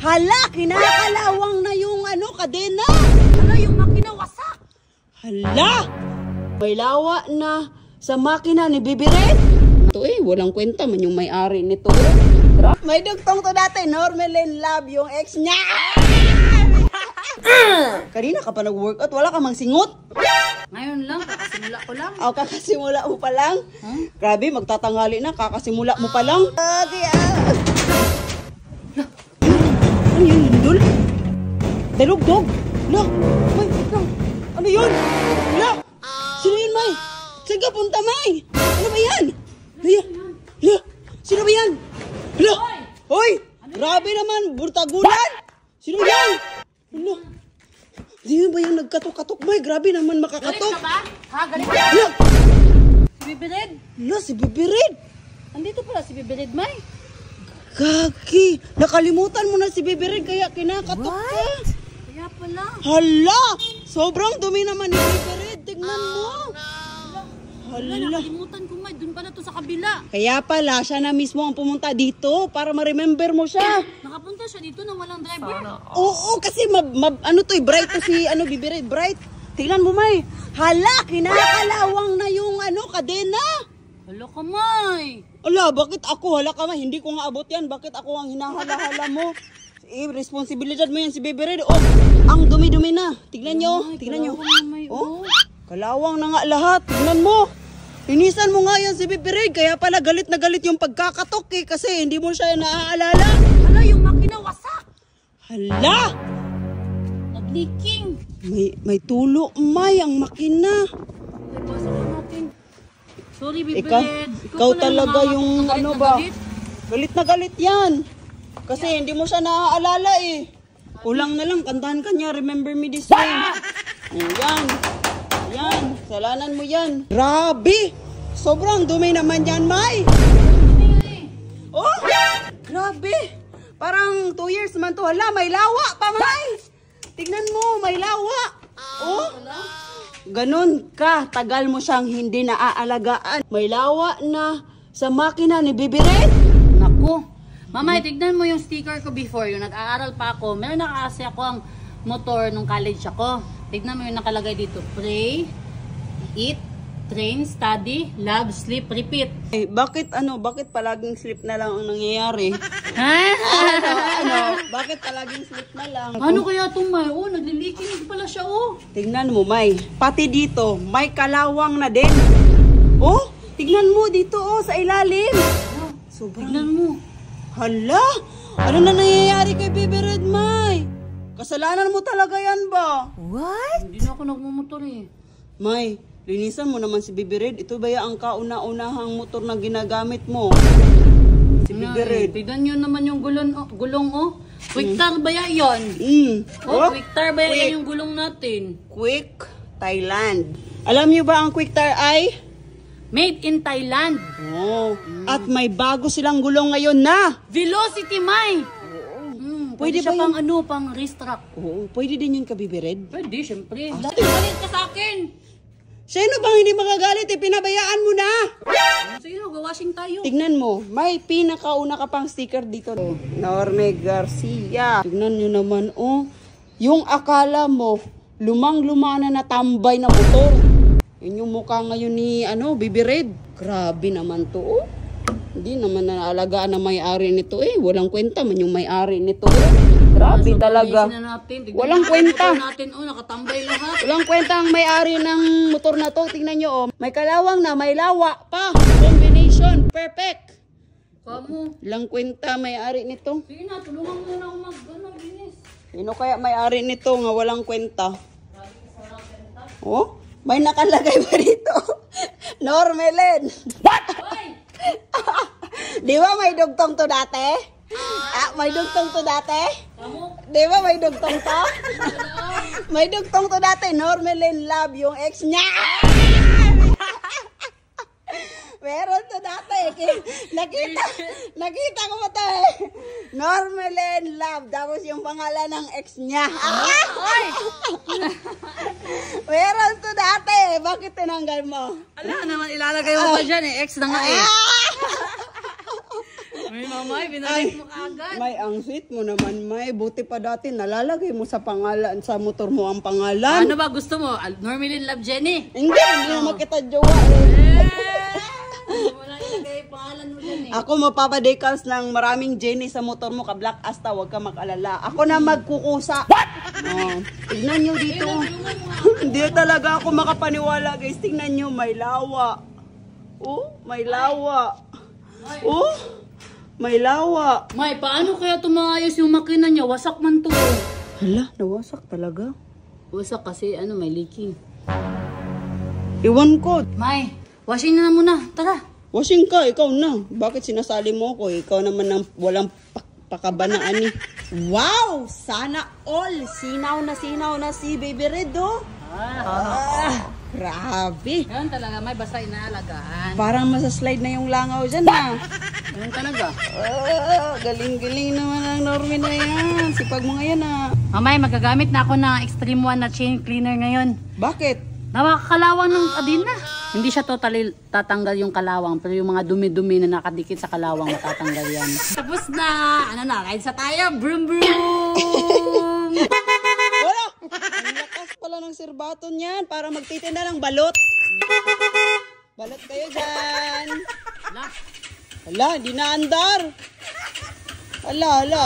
Hala, kinakalawang na yung kadena. Hala, yung makina wasak. Hala, may lawa na sa makina ni Bibi Red. Ito walang kwenta man yung may-ari nito. May dugtong to dati, Normelin Love, yung ex niya. Kanina ka pa nag-workout, wala ka mang singot. Ngayon lang, kakasimula ko lang. Kakasimula mo pa lang? Grabe, magtatangali na, kakasimula mo pa lang. Ano yun, Lindol? Dalugdog? Lah, May, lang. Ano yun? Lah, sino yun, May? Saan ka punta, May? Ano ba yan? Lah, sino ba yan? Lah, hoy, grabe naman, burtagulan. Sino yan? Lah, sino ba yan nagkatok-katok, May? Grabe naman makakatok. Galit ka ba? Ha, galit ka ba? Lah, Si Bibi Red? lah, si Bibi Red. Andito pala si Bibi Red, May. Gagi, nakalimutan mo na si Bibi Red kaya kinakatok ka. Kaya pala. Hala, sobrang dumi naman ni Bibi Red. Tignan mo. Wala, Hala. nakalimutan ko, May. Doon pala to sa kabila. Kaya pala, siya na mismo ang pumunta dito para ma-remember mo siya. Nakapunta siya dito na walang driver. Oo, kasi bright to si Bibi Red, bright. Tingnan mo, May. Hala, kinakalawang na yung kadena. Hala ka, May. Ala, bakit ako? Hala ka, May. Hindi ko nga abot yan. Bakit ako ang hinahala-hala mo? Responsibilidad mo yan si Bibi Red. Oh, ang dumi-dumi na. Tignan nyo. Tignan nyo. Oh, kalawang na nga lahat. Tignan mo. Linisan mo nga yan si Bibi Red. Kaya pala galit na galit yung pagkakatok kasi hindi mo siya naaalala. Hala, yung makina wasak. Hala! Nag-leaking. May tulo, May, ang makina. Ay, pasok na natin. Sorry, Bibi Ikaw, Red. ikaw pala talaga yung galit na ba? galit. Galit na galit yan. Kasi hindi mo siya naaalala eh. Kulang na lang, kantahan ka niya, remember me this way. Yan. Yan, salanan mo yan. Grabe! Sobrang dumi naman yan, May. Oh, grabe. Parang 2 years man to. Hala, may lawa pa, May. Tignan mo, may lawa. Oh, ganun ka. Tagal mo siyang hindi naaalagaan. May lawa na sa makina ni Bibi Red. Naku. Mamay, tignan mo yung sticker ko before. Yung nag-aaral pa ako. Meron na kasi ako ang motor nung college ako. Tignan mo yung nakalagay dito. Pray, eat, train, study, love, sleep, repeat. Bakit palaging sleep na lang ang nangyayari? Ha? Bakit palaging sleep na lang? Ano kaya itong May? Oh, naglilikinig pala siya, oh. Tignan mo, May. Pati dito, may kalawang na din. Oh, tignan mo dito, sa ilalim. Sobrang... Tignan mo. Hala! Ano na nangyayari kay Bibi Red, May? Kasalanan mo talaga yan ba? What? Hindi na ako nagmumotor eh. May, linisan mo naman si Bibi Red. Ito ba ang kauna-unahang motor na ginagamit mo? Si Bibi Red. Tignan nyo naman yung gulong, oh. Quicktar ba yan yun? Oh, Quicktar ba yan yung gulong natin? Quick Thailand. Alam niyo ba ang Quicktar ay? Made in Thailand. Oh, at may bago silang gulong ngayon na. Velocity, May. Pwede Pwede siya ba pang pang race track. Oo, pwede din yun ka, Bibi Red. Pwede, syempre. Galit ka sa akin. Sino bang hindi magagalit? Pinabayaan mo na. Sige, gawashing tayo. Tignan mo, may pinakauna ka pang sticker dito. Norme Garcia. Tignan nyo naman, yung akala mo, lumang-luma na natambay na motor. Yun yung mukha ngayon ni, Bibi Red. Grabe naman to, Hindi naman naalagaan na may-ari nito, Walang kwenta man yung may-ari nito, Grabe talaga. Walang kwenta. Nakatambay lahat. Walang kwenta ang may-ari ng motor na to. Tingnan nyo, May kalawang na, may lawa pa. Combination, perfect. Kamu. Walang kwenta may-ari nito. Sige na, tulungan mo na ako mag-binis. Sino kaya may-ari nito nga walang kwenta? Oh, may nakalagay ba dito? Normelin. What? Hoy! Di ba may dugtong to dati? May dugtong to dati? Kamu? Di ba may dugtong to? May dugtong to dati. Normelin Love, yung ex niya. Meron to dati. Nakita ko ba to Normelin Love. Tapos yung pangalan ng ex niya. Meron to dati. Bakit tinanggal mo? Ala naman, ilalagay mo pa dyan Ex na nga May mamay, binalik mo kaagad. May, ang sweet mo naman, May. Buti pa dati, nalalagay mo sa pangalan, sa motor mo ang pangalan. Ano ba gusto mo? Normally Love Jenny. Hindi naman kita jowa eh. Wala ilagay pangalan mo dyan eh. Ako mapapadecals ng maraming Jenny sa motor mo, ka-Black Asta, huwag ka mag-alala. Ako na magkukusa. Oh, tignan nyo dito. Hindi talaga ako makapaniwala, guys. Tignan nyo, may lawa. Oh, may lawa. Oh, may lawa. May, paano kaya tumayos yung makina niya? Wasak man to. Hala, nawasak talaga. Wasak kasi ano, may leaking. Iwan ko. May, washing na muna. Tara. Washing ka, ikaw na. Bakit sinasali mo ko? Ikaw naman ang walang pakabanaan eh. Wow! Sana all! Sinaw na si Baby Red, oh. Grabe. Ganun talaga, may basta inaalagaan. Parang masaslide na yung langaw dyan, ha. Ganun talaga. Galing-galing naman ang Normin na yan. Sipag mo ngayon, ha. Mamay, magagamit na ako ng Extreme 1 na chain cleaner ngayon. Bakit? Nakakalawang ng kadena. Hindi siya totally tatanggal yung kalawang, pero yung mga dumi-dumi na nakadikit sa kalawang matatanggal yan. Tapos na! Ano na, ride sa tayo! Broom broom! Wala! Ang lakas pala ng sirbaton yan para magtitinda ng balot. Balot kayo dyan. Hala, hindi na andar. Hala.